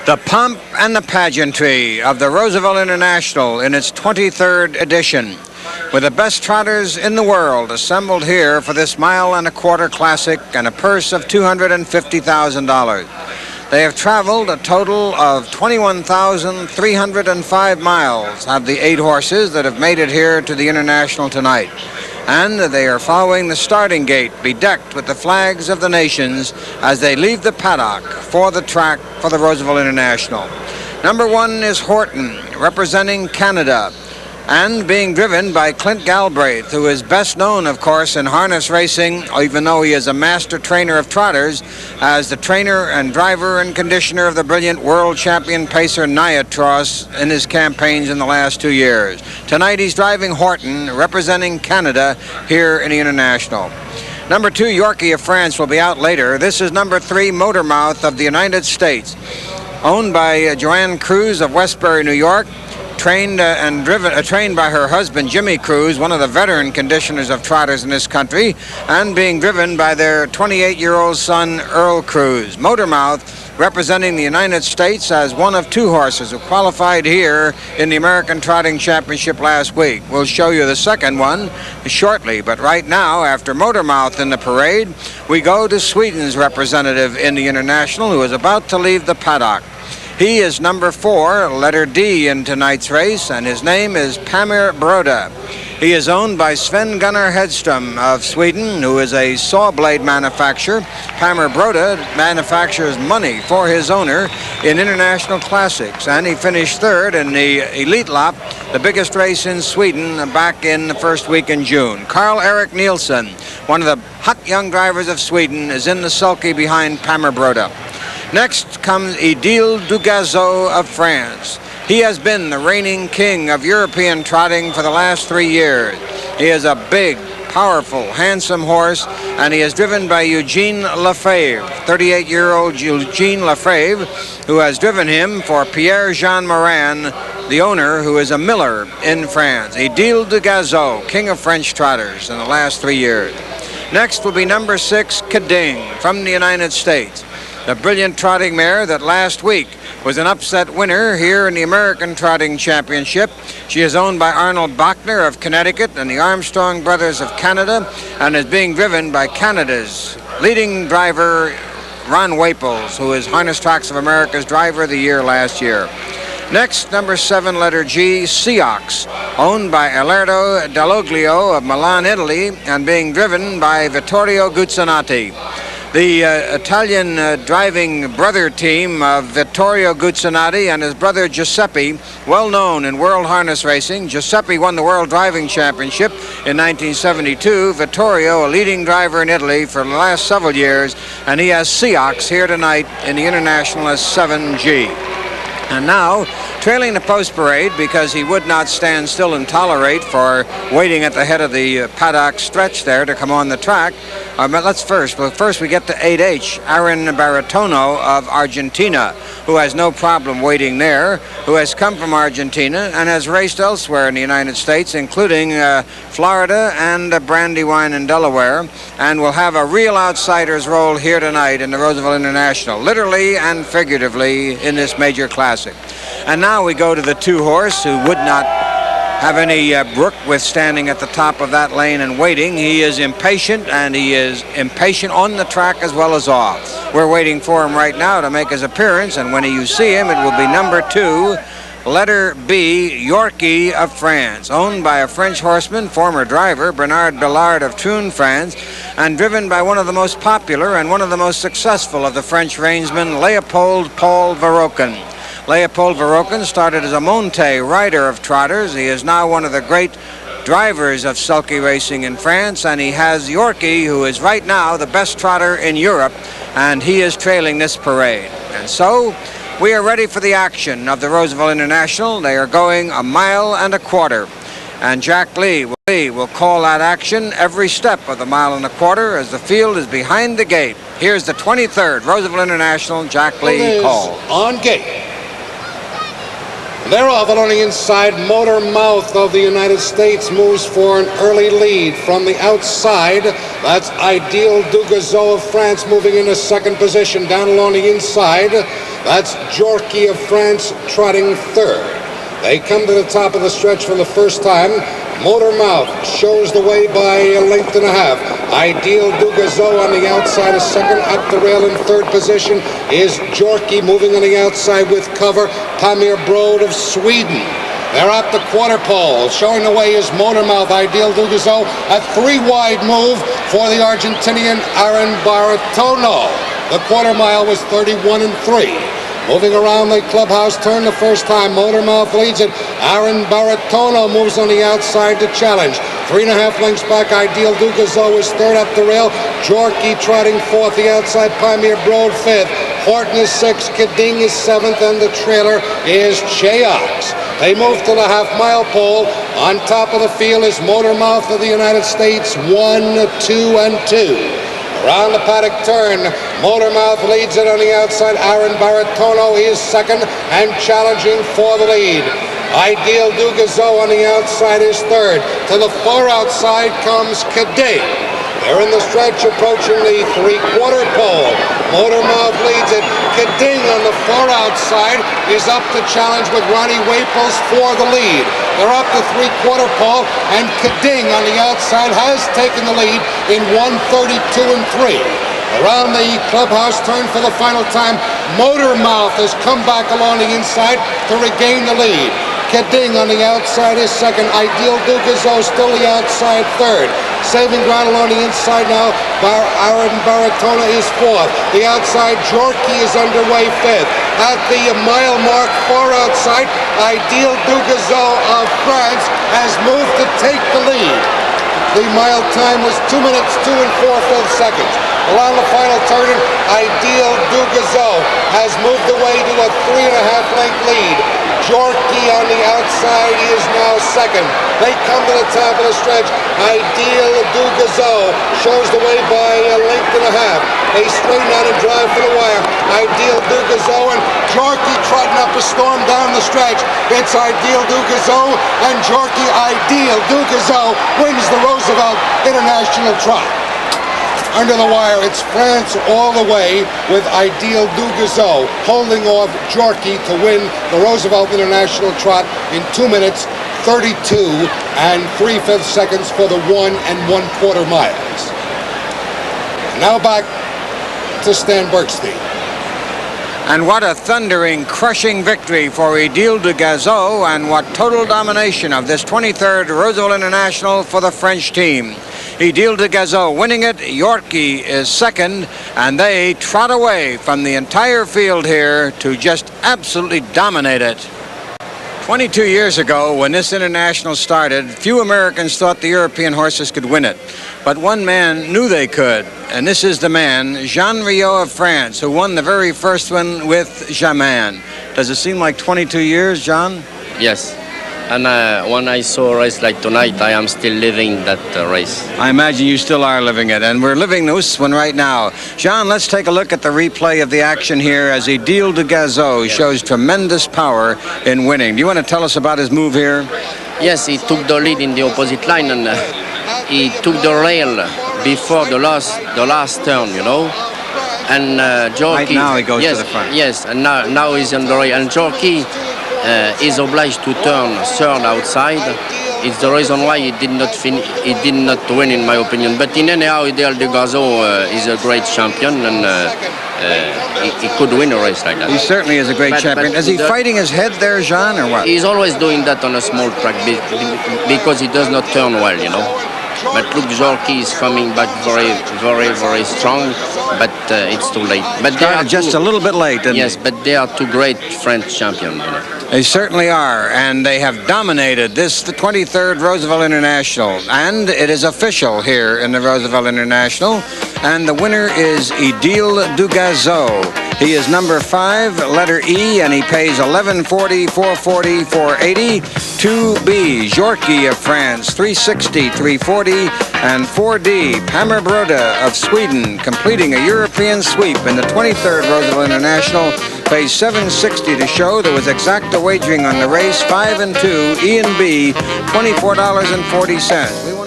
The pomp and the pageantry of the Roosevelt International in its 23rd edition, with the best trotters in the world assembled here for this mile-and-a-quarter classic and a purse of $250,000. They have traveled a total of 21,305 miles, have the 8 horses that have made it here to the International tonight. And they are following the starting gate, bedecked with the flags of the nations as they leave the paddock for the track for the Roosevelt International. Number 1 is Horton, representing Canada, and being driven by Clint Galbraith, who is best known, of course, in harness racing, even though he is a master trainer of trotters, as the trainer and driver and conditioner of the brilliant world champion pacer Trot in his campaigns in the last 2 years. Tonight he's driving Horton, representing Canada here in the International. Number 2, Yorkie of France, will be out later. This is number 3, Motormouth of the United States, owned by Joanne Cruz of Westbury, New York. Trained by her husband Jimmy Cruz, one of the veteran conditioners of trotters in this country, and being driven by their 28-year-old son Earl Cruz. Motormouth, representing the United States, as one of 2 horses who qualified here in the American Trotting Championship last week. We'll show you the second one shortly, but right now, after Motormouth in the parade, we go to Sweden's representative in the International, who is about to leave the paddock. He is number 4, letter D in tonight's race, and his name is Pamir Broda. He is owned by Sven Gunnar Hedström of Sweden, who is a saw blade manufacturer. Pamir Broda manufactures money for his owner in international classics, and he finished 3rd in the Elite Lap, the biggest race in Sweden, back in the first week in June. Carl-Erik Nielsen, one of the hot young drivers of Sweden, is in the sulky behind Pamir Broda. Next comes Édile du GAZEAU of France. He has been the reigning king of European trotting for the last 3 years. He is a big, powerful, handsome horse, and he is driven by Eugene Lefevre, 38-year-old Eugene Lefevre, who has driven him for Pierre-Jean Morin, the owner, who is a miller in France. Édile du GAZEAU, king of French trotters in the last 3 years. Next will be number 6, Kading, from the United States. The brilliant trotting mare that last week was an upset winner here in the American Trotting Championship. She is owned by Arnold Bachner of Connecticut and the Armstrong brothers of Canada, and is being driven by Canada's leading driver, Ron Waples, who is Harness Tracks of America's Driver of the Year last year. Next, number 7, letter G, Seox, owned by Alerto Dalloglio of Milan, Italy, and being driven by Vittorio Guzzanati. The Italian driving brother team of Vittorio Guzzanati and his brother Giuseppe, well known in world harness racing. Giuseppe won the World Driving Championship in 1972. Vittorio, a leading driver in Italy for the last several years, and he has Seox here tonight in the International as 7G. And now, trailing the post parade because he would not stand still and tolerate for waiting at the head of the paddock stretch there to come on the track. But first we get to 8H, Aaron Baratono of Argentina, who has no problem waiting there, who has come from Argentina and has raced elsewhere in the United States, including Florida and Brandywine and Delaware, and will have a real outsider's role here tonight in the Roosevelt International, literally and figuratively in this major classic. And now we go to the 2-horse who would not have any brook with standing at the top of that lane and waiting. He is impatient, and he is impatient on the track as well as off. We're waiting for him right now to make his appearance, and when you see him, it will be number 2, letter B, Yorkie of France, owned by a French horseman, former driver, Bernard Billard of Troon, France, and driven by one of the most popular and one of the most successful of the French reinsmen, Leopold Paul Verroken. Leopold Verroken started as a Monte rider of trotters. He is now one of the great drivers of sulky racing in France, and he has Yorkie, who is right now the best trotter in Europe, and he is trailing this parade. And so we are ready for the action of the Roosevelt International. They are going a mile and a quarter, and Jack Lee will call that action every step of the mile and a quarter as the field is behind the gate. Here's the 23rd Roosevelt International, Jack Lee calls. On gate. They're off and on the inside. Motormouth of the United States moves for an early lead. From the outside, that's Édile du GAZEAU of France moving into second position. Down along the inside, That's Jorky of France trotting third. They come to the top of the stretch for the first time. Motor Mouth shows the way by a length and a half. Ideal du GAZEAU on the outside is second. Up the rail in third position is Jorky, moving on the outside with cover. Pamir Brode of Sweden. They're at the quarter pole. Showing the way is Motor Mouth. Ideal du GAZEAU. A three-wide move for the Argentinian Aaron Baratono. The quarter mile was 31-3. Moving around the clubhouse turn the first time. Motor Mouth leads it. Aaron Baratono moves on the outside to challenge. 3.5 lengths back. Ideal du GAZEAU is third up the rail. Jorky trotting fourth. The outside Pamir Brode fifth. Horton is sixth. Kading is seventh. And the trailer is Cheox. They move to the half-mile pole. On top of the field is Motor Mouth of the United States. 1, 2, and 2. Around the paddock turn, Motor Mouth leads it on the outside. Aaron Baratono is second and challenging for the lead. Ideal du GAZEAU on the outside is third. To the far outside comes Kading. They're in the stretch approaching the three-quarter pole. Motor Mouth leads it. Kading on the far outside is up to challenge with Ronnie Waples for the lead. They're up the three-quarter pole, and Kading on the outside has taken the lead in 1:32-3. Around the clubhouse turn for the final time, Motor Mouth has come back along the inside to regain the lead. Kading on the outside is second. Ideal du GAZEAU still the outside third. Saving ground along the inside now. Aaron Baratono is fourth. The outside Jorky is underway fifth. At the mile mark far outside, Ideal du GAZEAU of France has moved to take the lead. The mile time was 2 minutes, 2 4/5 seconds. Around the final turn, Ideal du GAZEAU has moved away to a 3.5 length lead. Jorky on the outside is now second. They come to the top of the stretch. Ideal du GAZEAU shows the way by a length and a half. They straighten out and drive for the wire. Ideal du GAZEAU and Jorky trotting up a storm down the stretch. It's Ideal du GAZEAU and Jorky. Ideal du GAZEAU wins the Roosevelt International Trot. Under the wire, it's France all the way with Ideal du GAZEAU holding off Jorky to win the Roosevelt International Trot in 2 minutes, 32 and 3/5 seconds for the 1 1/4 miles. Now back to Stan Bergstein. And what a thundering, crushing victory for Ideal du GAZEAU, and what total domination of this 23rd Roosevelt International for the French team. Ideal du GAZEAU winning it. Jorky is second, and they trot away from the entire field here to just absolutely dominate it. 22 years ago, when this international started, few Americans thought the European horses could win it. But one man knew they could, and this is the man, Jean Riot of France, who won the very first one with Jaman. Does it seem like 22 years, John? Yes. And when I saw a race like tonight, I am still living that race. I imagine you still are living it, and we're living this one right now. John, let's take a look at the replay of the action here as Ideal du GAZEAU shows tremendous power in winning. Do you want to tell us about his move here? Yes, he took the lead in the opposite line, and he took the rail before the last turn, you know. And Jorky... Right now he goes to the front. Yes, and now he's on the rail. And Jorky is obliged to turn third outside. It's the reason why he did not win, in my opinion. But in anyhow, Ideal du GAZEAU is a great champion, and he could win a race like that. He certainly is a great champion. Is he fighting his head there, Jean, or what? He's always doing that on a small track because he does not turn well, you know. But look, Jorky is coming back very, very, very strong, but it's too late. But they are just a little bit late, yes, but they are two great French champions, you know. They certainly are, and they have dominated this, the 23rd Roosevelt International, and it is official here in the Roosevelt International, and the winner is Ideal du GAZEAU. He is number 5, letter E, and he pays $11.40, $4.40, $4.80. 2B, Jorky of France, $3.60, $3.40, and 4D, Pamir Brode of Sweden, completing a European sweep in the 23rd Roosevelt International, pays $7.60 to show. There was exacta wagering on the race, 5 and 2, E and B, $24.40.